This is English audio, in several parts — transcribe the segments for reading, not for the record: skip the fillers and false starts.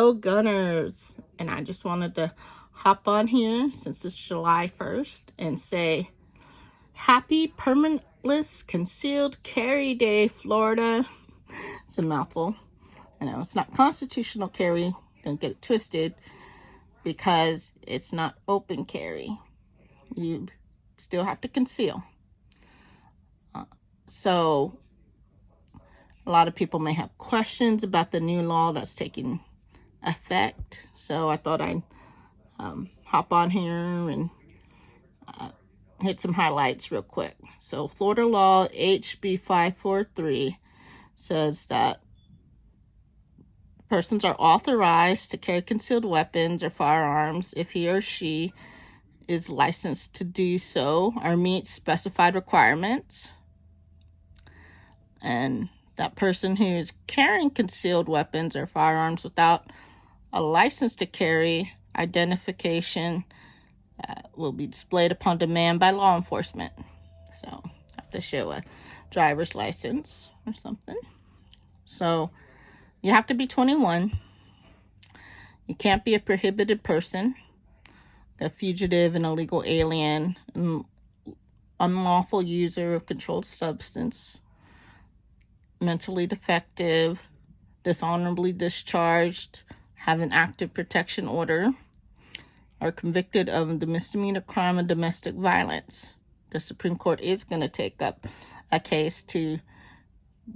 Go Gunners! And I just wanted to hop on here since it's July 1st and say happy Permitless Concealed Carry Day, Florida. It's a mouthful. I know it's not constitutional carry, don't get it twisted, because it's not open carry. You still have to conceal. So a lot of people may have questions about the new law that's taking effect. So I thought I'd hop on here and hit some highlights real quick. So Florida law HB 543 says that persons are authorized to carry concealed weapons or firearms if he or she is licensed to do so or meets specified requirements. And that person who is carrying concealed weapons or firearms without a license to carry, identification will be displayed upon demand by law enforcement. So have to show a driver's license or something. So you have to be 21. You can't be a prohibited person, a fugitive, an illegal alien, an unlawful user of controlled substance, mentally defective, dishonorably discharged, have an active protection order, are convicted of a misdemeanor crime of domestic violence. The Supreme Court is going to take up a case to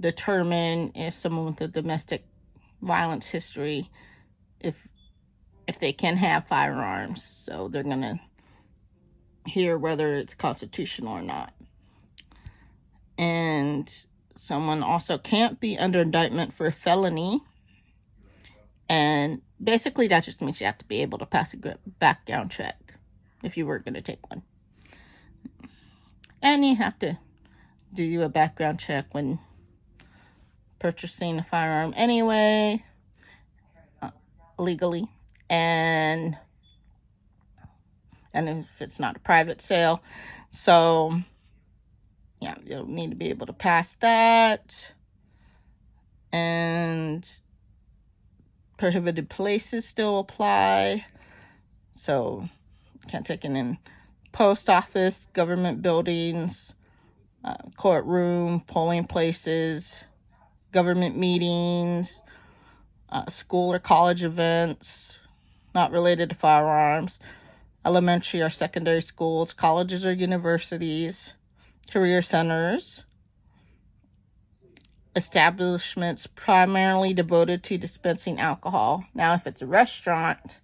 determine if someone with a domestic violence history, if they can have firearms. So they're going to hear whether it's constitutional or not. And someone also can't be under indictment for a felony. And basically that just means you have to be able to pass a background check if you were going to take one. And you have to do a background check when purchasing a firearm anyway, legally. And if it's not a private sale. So yeah, you'll need to be able to pass that. And prohibited places still apply. So you can't take it in post office, government buildings, courtroom, polling places, government meetings, school or college events not related to firearms, elementary or secondary schools, colleges or universities, career centers, establishments primarily devoted to dispensing alcohol. Now, if it's a restaurant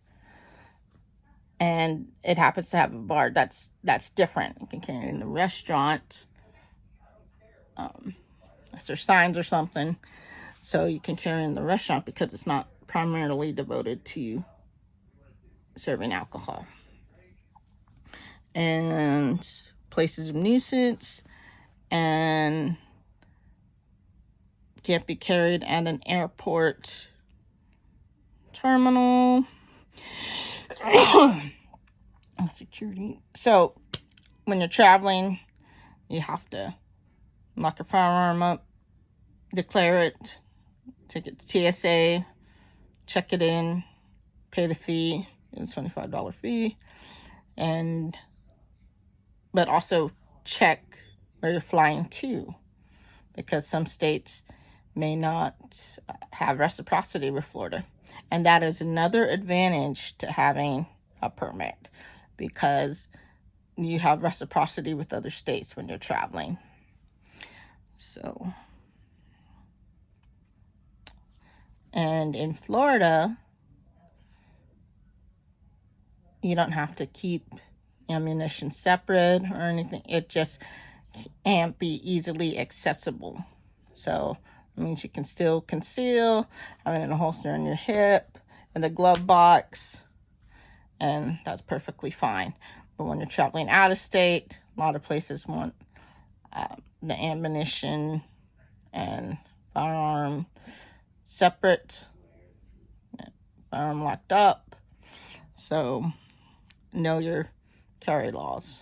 and it happens to have a bar, that's different. You can carry it in the restaurant. If there's signs or something, so you can carry in the restaurant because it's not primarily devoted to serving alcohol. And places of nuisance, and can't be carried at an airport terminal. Security. So when you're traveling, you have to lock your firearm up, declare it, take it to TSA, check it in, pay the fee, it's a $25 fee, but also check where you're flying to, because some states may not have reciprocity with Florida. And that is another advantage to having a permit, because you have reciprocity with other states when you're traveling. So, and in Florida, you don't have to keep ammunition separate or anything. It just can't be easily accessible. So it means you can still conceal, have it in a holster on your hip, in the glove box, and that's perfectly fine. But when you're traveling out of state, a lot of places want the ammunition and firearm separate, firearm locked up. So know your carry laws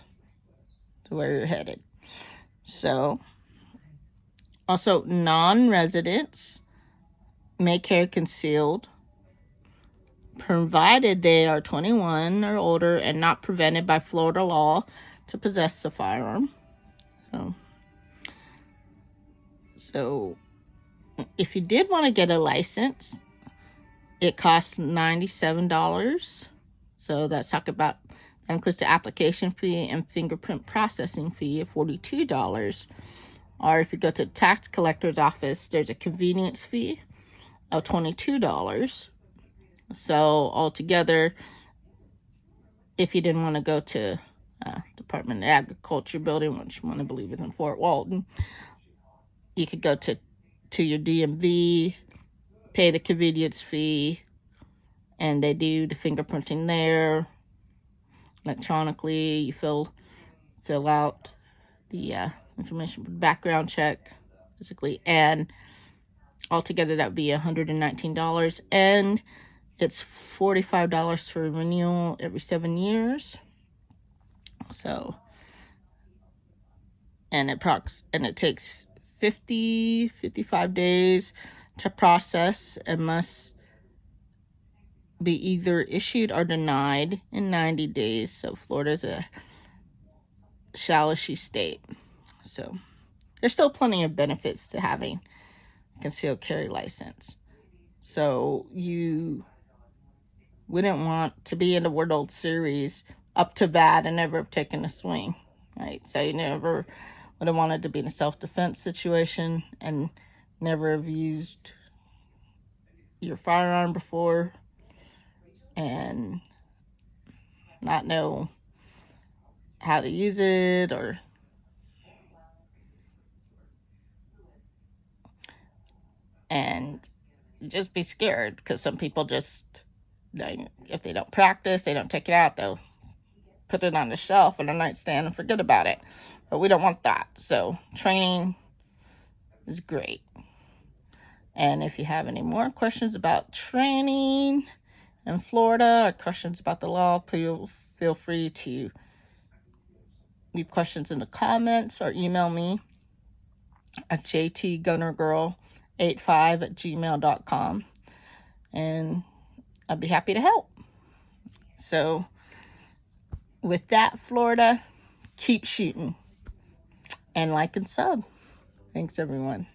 to where you're headed. So also non-residents may carry concealed provided they are 21 or older and not prevented by Florida law to possess a firearm. So if you did want to get a license, it costs $97. So that's talk about, that includes the application fee and fingerprint processing fee of $42. Or if you go to the tax collector's office, there's a convenience fee of $22. So altogether, if you didn't want to go to Department of Agriculture building, which you want to believe is in Fort Walton, you could go to your DMV, pay the convenience fee, and they do the fingerprinting there electronically. You fill out the information for the background check, basically, and altogether that would be $119, and it's $45 for renewal every 7 years. So, and it takes 55 days to process and must be either issued or denied in 90 days. So Florida's a shall-issue state. So there's still plenty of benefits to having a concealed carry license. So you wouldn't want to be in the World Series up to bat and never have taken a swing, right? So you never would have wanted to be in a self-defense situation and never have used your firearm before and not know how to use it, or and just be scared, because some people just, if they don't practice, they don't take it out, they'll put it on the shelf on the nightstand and forget about it. But we don't want that. So training is great. And if you have any more questions about training in Florida or questions about the law, please feel free to leave questions in the comments or email me at jtgunnergirl85@gmail.com, and I'd be happy to help. So with that, Florida, keep shooting, and like and sub. Thanks, everyone.